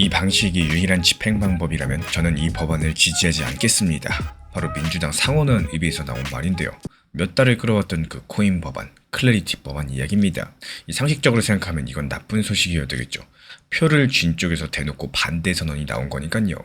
이 방식이 유일한 집행 방법이라면 저는 이 법안을 지지하지 않겠습니다. 바로 민주당 상원의원 입에서 나온 말인데요. 몇 달을 끌어왔던 그 코인 법안, 클래리티 법안 이야기입니다. 이 상식적으로 생각하면 이건 나쁜 소식이어야 되겠죠. 표를 쥔 쪽에서 대놓고 반대 선언이 나온 거니까요.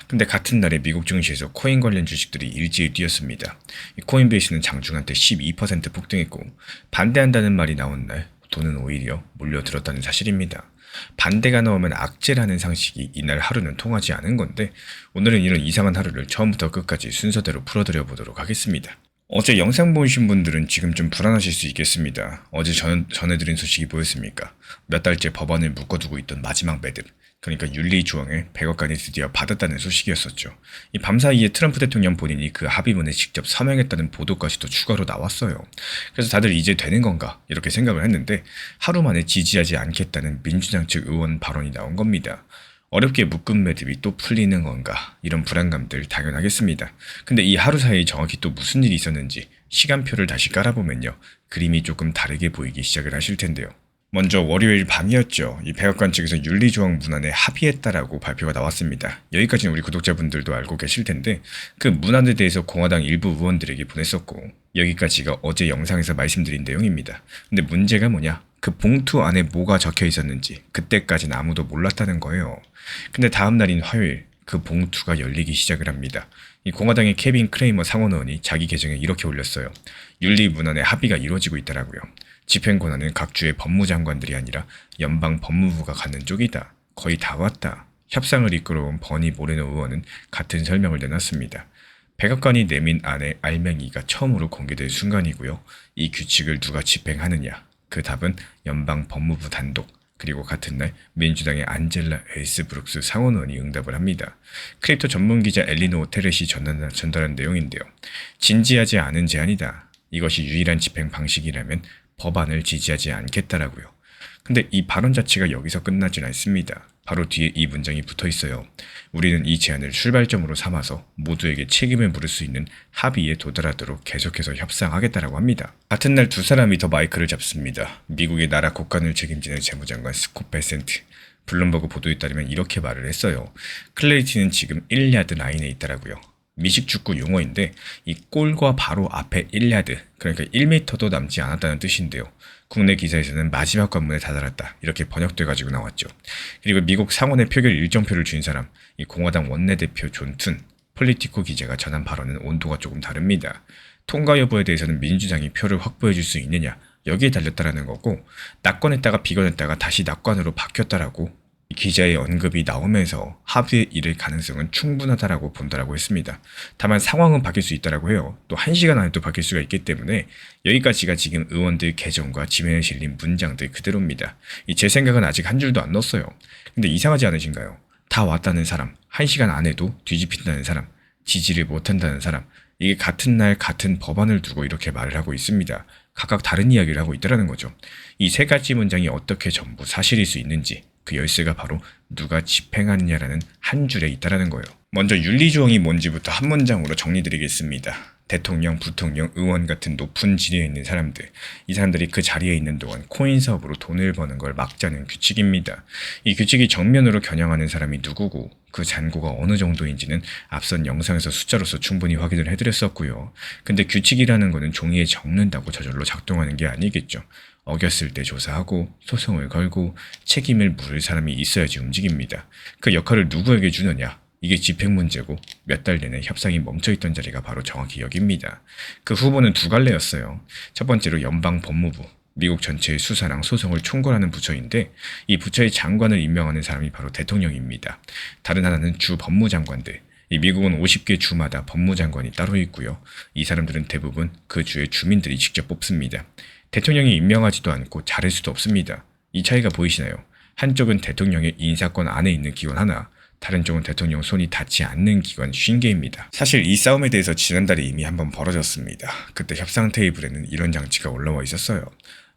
근데 같은 날에 미국 증시에서 코인 관련 주식들이 일제히 뛰었습니다. 이 코인베이스는 장중한 때 12% 폭등했고 반대한다는 말이 나온 날 돈은 오히려 몰려들었다는 사실입니다. 반대가 나오면 악재라는 상식이 이날 하루는 통하지 않은 건데 오늘은 이런 이상한 하루를 처음부터 끝까지 순서대로 풀어드려 보도록 하겠습니다. 어제 영상 보신 분들은 지금 좀 불안하실 수 있겠습니다. 어제 전해드린 소식이 뭐였습니까? 몇 달째 법안을 묶어두고 있던 마지막 매듭, 그러니까 윤리조항을 백악관이 드디어 받았다는 소식이었었죠. 이 밤사이에 트럼프 대통령 본인이 그 합의문에 직접 서명했다는 보도까지도 추가로 나왔어요. 그래서 다들 이제 되는 건가 이렇게 생각을 했는데 하루 만에 지지하지 않겠다는 민주당 측 의원 발언이 나온 겁니다. 어렵게 묶은 매듭이 또 풀리는 건가 이런 불안감들 당연하겠습니다. 근데 이 하루 사이에 정확히 또 무슨 일이 있었는지 시간표를 다시 깔아보면요. 그림이 조금 다르게 보이기 시작을 하실 텐데요. 먼저 월요일 밤이었죠. 이 백악관 측에서 윤리조항 문안에 합의했다라고 발표가 나왔습니다. 여기까지는 우리 구독자분들도 알고 계실 텐데 그 문안에 대해서 공화당 일부 의원들에게 보냈었고 여기까지가 어제 영상에서 말씀드린 내용입니다. 근데 문제가 뭐냐? 그 봉투 안에 뭐가 적혀 있었는지 그때까지는 아무도 몰랐다는 거예요. 근데 다음 날인 화요일 그 봉투가 열리기 시작을 합니다. 이 공화당의 케빈 크레이머 상원의원이 자기 계정에 이렇게 올렸어요. 윤리 문안에 합의가 이루어지고 있더라고요. 집행 권한은 각 주의 법무장관들이 아니라 연방 법무부가 갖는 쪽이다. 거의 다 왔다. 협상을 이끌어온 버니 모레노 의원은 같은 설명을 내놨습니다. 백악관이 내민 안의 알맹이가 처음으로 공개될 순간이고요. 이 규칙을 누가 집행하느냐? 그 답은 연방 법무부 단독. 그리고 같은 날 민주당의 안젤라 엘스브룩스 상원의원이 응답을 합니다. 크립토 전문기자 엘리노 테렛이 전달한 내용인데요. 진지하지 않은 제안이다. 이것이 유일한 집행 방식이라면 법안을 지지하지 않겠다라고요. 근데 이 발언 자체가 여기서 끝나진 않습니다. 바로 뒤에 이 문장이 붙어 있어요. 우리는 이 제안을 출발점으로 삼아서 모두에게 책임을 물을 수 있는 합의에 도달하도록 계속해서 협상하겠다라고 합니다. 같은 날 두 사람이 더 마이크를 잡습니다. 미국의 나라 국간을 책임지는 재무장관 스콧 베센트. 블룸버그 보도에 따르면 이렇게 말을 했어요. 클래리티는 지금 1야드 라인에 있다라고요. 미식축구 용어인데 이 골과 바로 앞에 1야드, 그러니까 1m도 남지 않았다는 뜻인데요. 국내 기사에서는 마지막 관문에 다다랐다 이렇게 번역돼가지고 나왔죠. 그리고 미국 상원의 표결 일정표를 쥔 사람, 이 공화당 원내대표 존 툰, 폴리티코 기자가 전한 발언은 온도가 조금 다릅니다. 통과 여부에 대해서는 민주당이 표를 확보해줄 수 있느냐 여기에 달렸다라는 거고 낙관했다가 비관했다가 다시 낙관으로 바뀌었다라고 기자의 언급이 나오면서 합의에 이를 가능성은 충분하다라고 본다라고 했습니다. 다만 상황은 바뀔 수 있다라고 해요. 또 1시간 안에도 바뀔 수가 있기 때문에 여기까지가 지금 의원들 계정과 지면에 실린 문장들 그대로입니다. 제 생각은 아직 한 줄도 안 넣었어요. 근데 이상하지 않으신가요? 다 왔다는 사람, 1시간 안에도 뒤집힌다는 사람, 지지를 못한다는 사람, 이게 같은 날 같은 법안을 두고 이렇게 말을 하고 있습니다. 각각 다른 이야기를 하고 있다는 거죠. 이 세 가지 문장이 어떻게 전부 사실일 수 있는지 그 열쇠가 바로 누가 집행하느냐라는 한 줄에 있다라는 거예요. 먼저 윤리조항이 뭔지부터 한 문장으로 정리드리겠습니다. 대통령, 부통령, 의원 같은 높은 지위에 있는 사람들, 이 사람들이 그 자리에 있는 동안 코인 사업으로 돈을 버는 걸 막자는 규칙입니다. 이 규칙이 정면으로 겨냥하는 사람이 누구고 그 잔고가 어느 정도인지는 앞선 영상에서 숫자로서 충분히 확인을 해드렸었고요. 근데 규칙이라는 거는 종이에 적는다고 저절로 작동하는 게 아니겠죠. 어겼을 때 조사하고 소송을 걸고 책임을 물을 사람이 있어야지 움직입니다. 그 역할을 누구에게 주느냐? 이게 집행 문제고 몇 달 내내 협상이 멈춰있던 자리가 바로 정확히 여기입니다. 그 후보는 두 갈래였어요. 첫 번째로 연방 법무부, 미국 전체의 수사랑 소송을 총괄하는 부처인데 이 부처의 장관을 임명하는 사람이 바로 대통령입니다. 다른 하나는 주 법무장관들. 이 미국은 50개 주마다 법무장관이 따로 있고요. 이 사람들은 대부분 그 주의 주민들이 직접 뽑습니다. 대통령이 임명하지도 않고 자를 수도 없습니다. 이 차이가 보이시나요? 한쪽은 대통령의 인사권 안에 있는 기관 하나, 다른 쪽은 대통령 손이 닿지 않는 기관 50개입니다. 사실 이 싸움에 대해서 지난달에 이미 한번 벌어졌습니다. 그때 협상 테이블에는 이런 장치가 올라와 있었어요.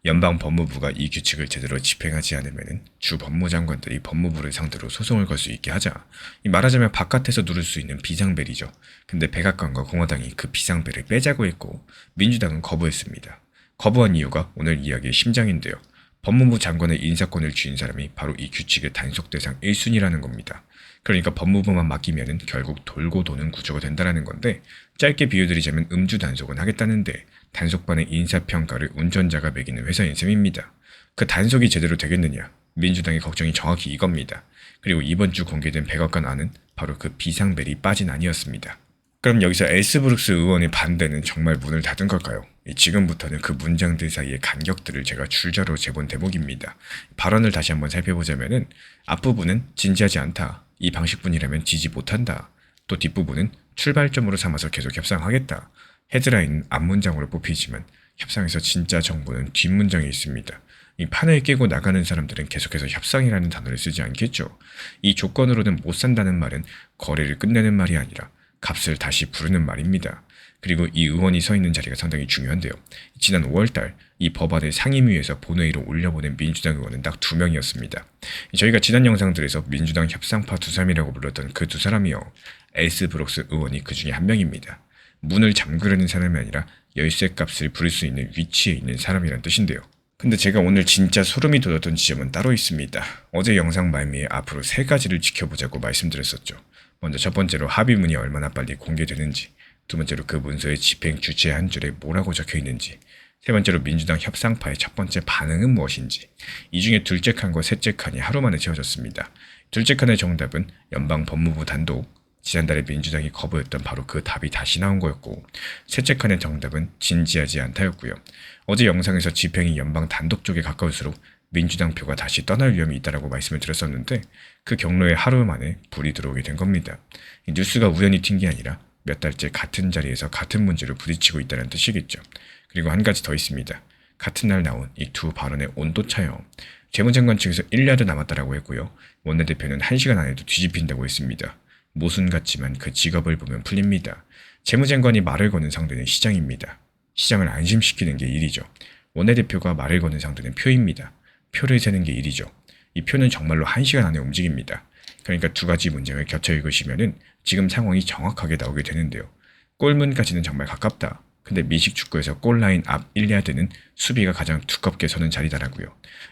연방 법무부가 이 규칙을 제대로 집행하지 않으면 주 법무장관들이 법무부를 상대로 소송을 걸 수 있게 하자. 말하자면 바깥에서 누를 수 있는 비상벨이죠. 근데 백악관과 공화당이 그 비상벨을 빼자고 했고 민주당은 거부했습니다. 거부한 이유가 오늘 이야기의 심장인데요. 법무부 장관의 인사권을 쥐인 사람이 바로 이 규칙의 단속 대상 1순위라는 겁니다. 그러니까 법무부만 맡기면은 결국 돌고 도는 구조가 된다는 건데, 짧게 비유드리자면 음주 단속은 하겠다는데 단속반의 인사평가를 운전자가 매기는 회사인 셈입니다. 그 단속이 제대로 되겠느냐? 민주당의 걱정이 정확히 이겁니다. 그리고 이번 주 공개된 백악관 안은 바로 그 비상벨이 빠진 안이었습니다. 그럼 여기서 엘스브룩스 의원의 반대는 정말 문을 닫은 걸까요? 지금부터는 그 문장들 사이의 간격들을 제가 줄자로 재본 대목입니다. 발언을 다시 한번 살펴보자면은 앞부분은 진지하지 않다. 이 방식뿐이라면 지지 못한다. 또 뒷부분은 출발점으로 삼아서 계속 협상하겠다. 헤드라인은 앞문장으로 뽑히지만 협상에서 진짜 정보는 뒷문장에 있습니다. 이 판을 깨고 나가는 사람들은 계속해서 협상이라는 단어를 쓰지 않겠죠. 이 조건으로는 못 산다는 말은 거래를 끝내는 말이 아니라 값을 다시 부르는 말입니다. 그리고 이 의원이 서 있는 자리가 상당히 중요한데요. 지난 5월달 이 법안을 상임위에서 본회의로 올려보낸 민주당 의원은 딱 2명이었습니다. 저희가 지난 영상들에서 민주당 협상파 두삼이라고 불렀던 그 두 사람이요. 엘스브룩스 의원이 그 중에 한 명입니다. 문을 잠그려는 사람이 아니라 열쇠 값을 부를 수 있는 위치에 있는 사람이란 뜻인데요. 근데 제가 오늘 진짜 소름이 돋았던 지점은 따로 있습니다. 어제 영상 말미에 앞으로 3가지를 지켜보자고 말씀드렸었죠. 먼저 첫 번째로 합의문이 얼마나 빨리 공개되는지, 두 번째로 그 문서의 집행 주체 한 줄에 뭐라고 적혀 있는지, 세 번째로 민주당 협상파의 첫 번째 반응은 무엇인지. 이 중에 둘째 칸과 셋째 칸이 하루 만에 채워졌습니다. 둘째 칸의 정답은 연방 법무부 단독, 지난달에 민주당이 거부했던 바로 그 답이 다시 나온 거였고, 셋째 칸의 정답은 진지하지 않다였고요. 어제 영상에서 집행이 연방 단독 쪽에 가까울수록 민주당 표가 다시 떠날 위험이 있다라고 말씀을 드렸었는데, 그 경로에 하루 만에 불이 들어오게 된 겁니다. 이 뉴스가 우연히 튄 게 아니라 몇 달째 같은 자리에서 같은 문제로 부딪히고 있다는 뜻이겠죠. 그리고 한 가지 더 있습니다. 같은 날 나온 이 두 발언의 온도차요. 재무장관 측에서 1야드 남았다라고 했고요. 원내대표는 1시간 안에도 뒤집힌다고 했습니다. 모순 같지만 그 직업을 보면 풀립니다. 재무장관이 말을 거는 상대는 시장입니다. 시장을 안심시키는 게 일이죠. 원내대표가 말을 거는 상대는 표입니다. 표를 세는 게 일이죠. 이 표는 정말로 1시간 안에 움직입니다. 그러니까 두 가지 문장을 겹쳐 읽으시면은 지금 상황이 정확하게 나오게 되는데요. 골문까지는 정말 가깝다. 근데 미식축구에서 골라인 앞 1야드는 수비가 가장 두껍게 서는 자리다라고요.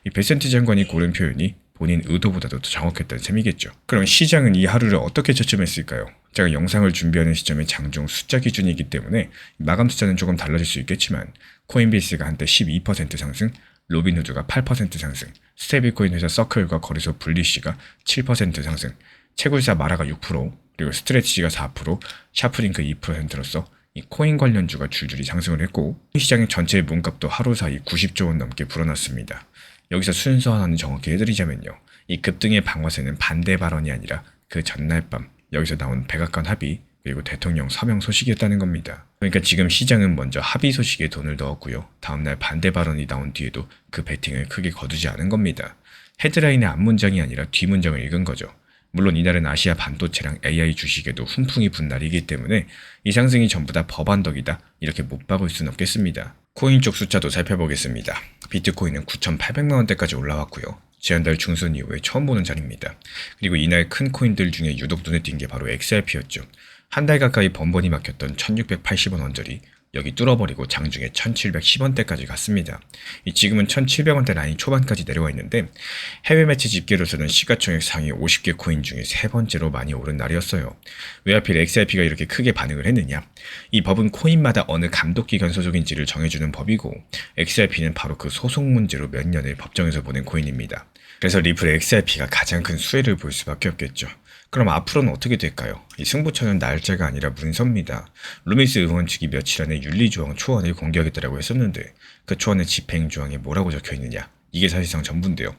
이 베센트 장관이 고른 표현이 본인 의도보다도 더 정확했던 셈이겠죠. 그럼 시장은 이 하루를 어떻게 저점했을까요? 제가 영상을 준비하는 시점에 장중 숫자 기준이기 때문에 마감 숫자는 조금 달라질 수 있겠지만, 코인베이스가 한때 12% 상승, 로빈후드가 8% 상승, 스테이블코인 회사 서클과 거래소 블리쉬가 7% 상승, 채굴사 마라가 6%, 그리고 스트레치가 4%, 샤프링크 2%로서 이 코인 관련주가 줄줄이 상승을 했고, 시장의 전체 몸값도 하루 사이 90조 원 넘게 불어났습니다. 여기서 순서 하나는 정확히 해드리자면요. 이 급등의 방화세는 반대 발언이 아니라 그 전날 밤 여기서 나온 백악관 합의, 그리고 대통령 서명 소식이었다는 겁니다. 그러니까 지금 시장은 먼저 합의 소식에 돈을 넣었고요. 다음날 반대 발언이 나온 뒤에도 그 베팅을 크게 거두지 않은 겁니다. 헤드라인의 앞문장이 아니라 뒷문장을 읽은 거죠. 물론 이날은 아시아 반도체랑 AI 주식에도 훈풍이 분 날이기 때문에 이 상승이 전부 다 법안 덕이다 이렇게 못 박을 순 없겠습니다. 코인 쪽 숫자도 살펴보겠습니다. 비트코인은 9,800만 원대까지 올라왔고요. 지난달 중순 이후에 처음 보는 자리입니다. 그리고 이날 큰 코인들 중에 유독 눈에 띈 게 바로 XRP였죠. 한 달 가까이 번번이 막혔던 1680원 언저리 여기 뚫어버리고 장중에 1710원대까지 갔습니다. 지금은 1700원대 라인 초반까지 내려와 있는데, 해외 매체 집계로서는 시가총액 상위 50개 코인 중에 세 번째로 많이 오른 날이었어요. 왜 하필 XRP가 이렇게 크게 반응을 했느냐? 이 법은 코인마다 어느 감독기관 소속인지를 정해주는 법이고, XRP는 바로 그 소속 문제로 몇 년을 법정에서 보낸 코인입니다. 그래서 리플 XRP가 가장 큰 수혜를 볼 수밖에 없겠죠. 그럼 앞으로는 어떻게 될까요? 이 승부처는 날짜가 아니라 문서입니다. 루미스 의원 측이 며칠 안에 윤리조항 초안을 공개하겠다고 했었는데, 그 초안의 집행조항에 뭐라고 적혀있느냐? 이게 사실상 전부인데요.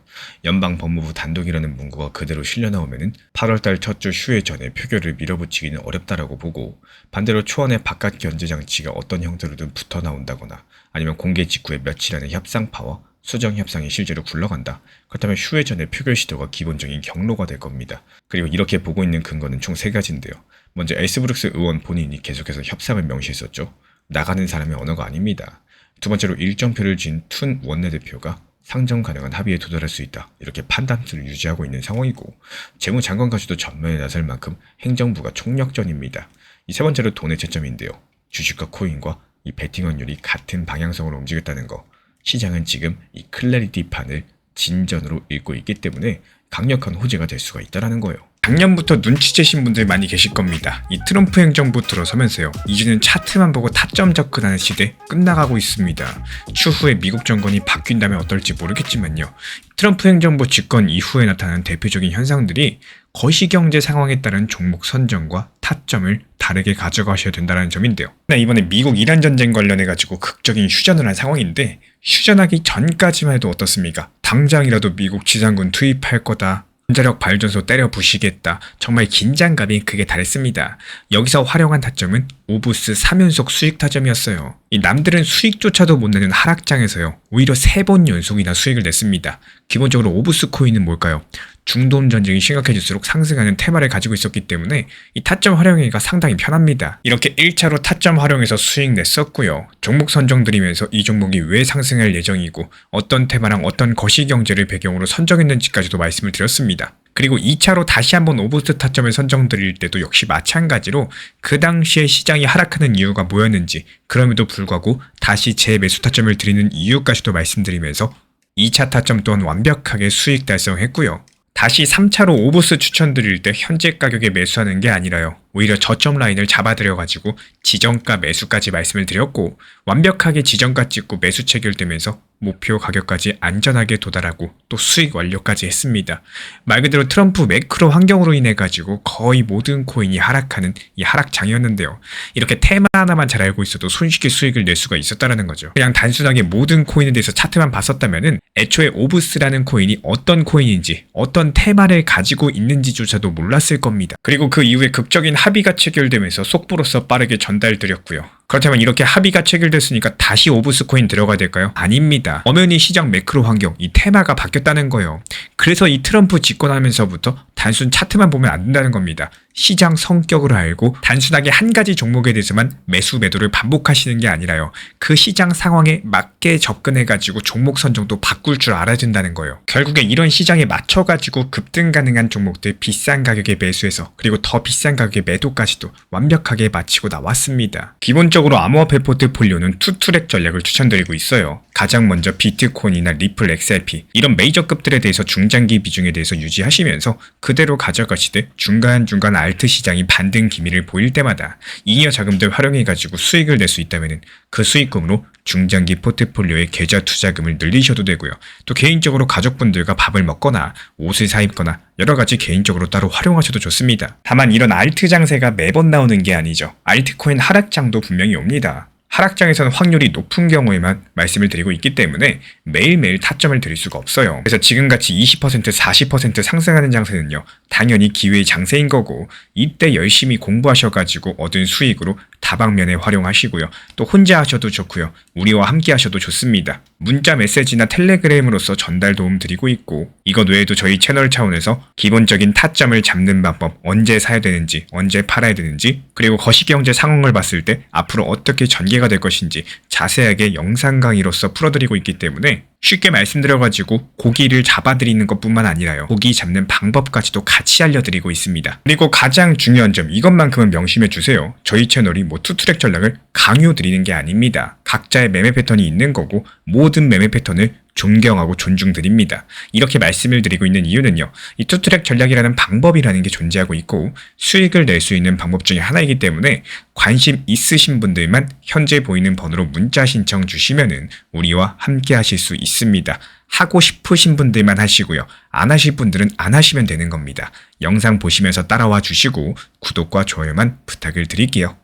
연방 법무부 단독이라는 문구가 그대로 실려 나오면은 8월달 첫 주 휴회 전에 표결을 밀어붙이기는 어렵다라고 보고, 반대로 초안의 바깥 견제 장치가 어떤 형태로든 붙어 나온다거나, 아니면 공개 직후에 며칠 안에 협상파와 수정 협상이 실제로 굴러간다. 그렇다면 휴회 전에 표결 시도가 기본적인 경로가 될 겁니다. 그리고 이렇게 보고 있는 근거는 총 3가지인데요. 먼저 엘스브룩스 의원 본인이 계속해서 협상을 명시했었죠. 나가는 사람의 언어가 아닙니다. 두 번째로 일정표를 쥔 툰 원내대표가 상정 가능한 합의에 도달할 수 있다. 이렇게 판단을 유지하고 있는 상황이고, 재무장관까지도 전면에 나설 만큼 행정부가 총력전입니다. 이 세 번째로 돈의 채점인데요. 주식과 코인과 이 베팅 확률이 같은 방향성으로 움직였다는 거. 시장은 지금 이 클래리티판을 진전으로 읽고 있기 때문에 강력한 호재가 될 수가 있다는 거예요. 작년부터 눈치채신 분들 많이 계실 겁니다. 이 트럼프 행정부 들어서면서요. 이제는 차트만 보고 타점 접근하는 시대 끝나가고 있습니다. 추후에 미국 정권이 바뀐다면 어떨지 모르겠지만요. 트럼프 행정부 집권 이후에 나타난 대표적인 현상들이 거시경제 상황에 따른 종목 선정과 타점을 다르게 가져가셔야 된다는 점인데요. 이번에 미국 이란 전쟁 관련해가지고 극적인 휴전을 한 상황인데 휴전하기 전까지만 해도 어떻습니까? 당장이라도 미국 지상군 투입할 거다. 원자력 발전소 때려 부시겠다. 정말 긴장감이 극에 달했습니다. 여기서 활용한 타점은 오브스 3연속 수익 타점이었어요. 이 남들은 수익조차도 못 내는 하락장에서요. 오히려 3번 연속이나 수익을 냈습니다. 기본적으로 오브스 코인은 뭘까요? 중동 전쟁이 심각해질수록 상승하는 테마를 가지고 있었기 때문에 이 타점 활용하기가 상당히 편합니다. 이렇게 1차로 타점 활용해서 수익 냈었고요. 종목 선정 드리면서 이 종목이 왜 상승할 예정이고 어떤 테마랑 어떤 거시경제를 배경으로 선정했는지까지도 말씀을 드렸습니다. 그리고 2차로 다시 한번 오브스 타점을 선정 드릴 때도 역시 마찬가지로 그 당시에 시장이 하락하는 이유가 뭐였는지 그럼에도 불구하고 다시 재매수 타점을 드리는 이유까지도 말씀드리면서 2차 타점 또한 완벽하게 수익 달성했고요. 다시 3차로 오브스 추천드릴 때 현재 가격에 매수하는 게 아니라요. 오히려 저점 라인을 잡아드려가지고 지정가 매수까지 말씀을 드렸고 완벽하게 지정가 찍고 매수 체결되면서 목표 가격까지 안전하게 도달하고 또 수익 완료까지 했습니다. 말 그대로 트럼프 매크로 환경으로 인해 가지고 거의 모든 코인이 하락하는 이 하락장이었는데요. 이렇게 테마 하나만 잘 알고 있어도 손쉽게 수익을 낼 수가 있었다는 거죠. 그냥 단순하게 모든 코인에 대해서 차트만 봤었다면은 애초에 오브스라는 코인이 어떤 코인인지 어떤 테마를 가지고 있는지조차도 몰랐을 겁니다. 그리고 그 이후에 극적인 합의가 체결되면서 속보로서 빠르게 전달드렸고요. 그렇다면 이렇게 합의가 체결됐으니까 다시 오브스 코인 들어가야 될까요? 아닙니다. 엄연히 시장 매크로 환경, 이 테마가 바뀌었다는 거예요. 그래서 이 트럼프 집권하면서부터 단순 차트만 보면 안 된다는 겁니다. 시장 성격을 알고 단순하게 한 가지 종목에 대해서만 매수 매도를 반복하시는 게 아니라요. 그 시장 상황에 맞게 접근해가지고 종목 선정도 바꿀 줄 알아야 된다는 거예요. 결국에 이런 시장에 맞춰가지고 급등 가능한 종목들 비싼 가격에 매수해서 그리고 더 비싼 가격에 매도까지도 완벽하게 마치고 나왔습니다. 기본적으로 암호화폐 포트폴리오는 투트랙 전략을 추천드리고 있어요. 가장 먼저 비트코인이나 리플 XRP 이런 메이저급들에 대해서 중장기 비중에 대해서 유지하시면서 그대로 가져가시되 중간중간 알트 시장이 반등 기미를 보일 때마다 잉여 자금들 활용해가지고 수익을 낼 수 있다면 그 수익금으로 중장기 포트폴리오의 계좌 투자금을 늘리셔도 되고요. 또 개인적으로 가족분들과 밥을 먹거나 옷을 사입거나 여러가지 개인적으로 따로 활용하셔도 좋습니다. 다만 이런 알트 장세가 매번 나오는 게 아니죠. 알트코인 하락장도 분명히 옵니다. 하락장에서는 확률이 높은 경우에만 말씀을 드리고 있기 때문에 매일매일 타점을 드릴 수가 없어요. 그래서 지금같이 20%, 40% 상승하는 장세는요. 당연히 기회의 장세인 거고 이때 열심히 공부하셔가지고 얻은 수익으로 다방면에 활용하시고요. 또 혼자 하셔도 좋고요. 우리와 함께 하셔도 좋습니다. 문자 메시지나 텔레그램으로서 전달 도움 드리고 있고 이것 외에도 저희 채널 차원에서 기본적인 타점을 잡는 방법, 언제 사야 되는지, 언제 팔아야 되는지 그리고 거시경제 상황을 봤을 때 앞으로 어떻게 전개가 될 것인지 자세하게 영상 강의로서 풀어드리고 있기 때문에 쉽게 말씀드려가지고 고기를 잡아드리는 것뿐만 아니라요. 고기 잡는 방법까지도 같이 알려드리고 있습니다. 그리고 가장 중요한 점 이것만큼은 명심해주세요. 저희 채널이 투트랙 전략을 강요드리는 게 아닙니다. 각자의 매매 패턴이 있는 거고 모든 매매 패턴을 존경하고 존중드립니다. 이렇게 말씀을 드리고 있는 이유는요. 이 투트랙 전략이라는 방법이라는 게 존재하고 있고 수익을 낼 수 있는 방법 중에 하나이기 때문에 관심 있으신 분들만 현재 보이는 번호로 문자 신청 주시면은 우리와 함께 하실 수 있습니다. 하고 싶으신 분들만 하시고요. 안 하실 분들은 안 하시면 되는 겁니다. 영상 보시면서 따라와 주시고 구독과 좋아요만 부탁을 드릴게요.